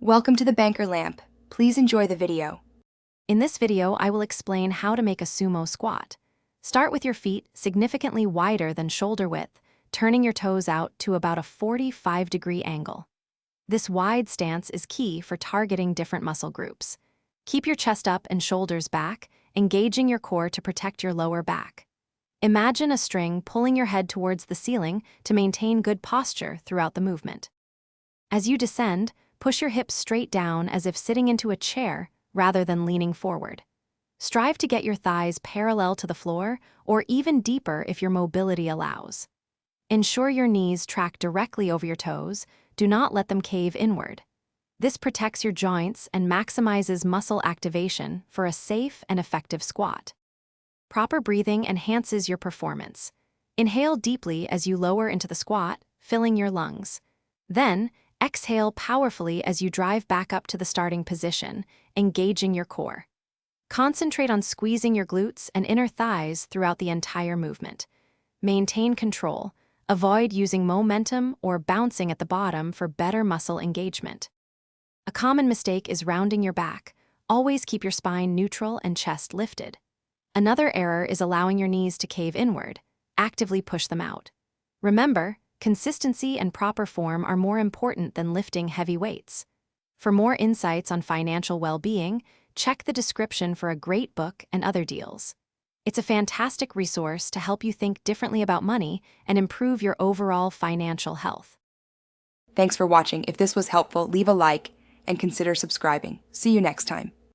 Welcome to the Banker Lamp. Please enjoy the video. In this video, I will explain how to make a sumo squat. Start with your feet significantly wider than shoulder width, turning your toes out to about a 45-degree angle. This wide stance is key for targeting different muscle groups. Keep your chest up and shoulders back, engaging your core to protect your lower back. Imagine a string pulling your head towards the ceiling to maintain good posture throughout the movement. As you descend, push your hips straight down as if sitting into a chair rather than leaning forward. Strive to get your thighs parallel to the floor or even deeper if your mobility allows. Ensure your knees track directly over your toes. Do not let them cave inward. This protects your joints and maximizes muscle activation for a safe and effective squat. Proper breathing enhances your performance. Inhale deeply as you lower into the squat, filling your lungs. Then, exhale powerfully as you drive back up to the starting position, engaging your core. Concentrate on squeezing your glutes and inner thighs throughout the entire movement. Maintain control. Avoid using momentum or bouncing at the bottom for better muscle engagement. A common mistake is rounding your back. Always keep your spine neutral and chest lifted. Another error is allowing your knees to cave inward. Actively push them out. Remember, consistency and proper form are more important than lifting heavy weights. For more insights on financial well-being, check the description for a great book and other deals. It's a fantastic resource to help you think differently about money and improve your overall financial health. Thanks for watching. If this was helpful, leave a like and consider subscribing. See you next time.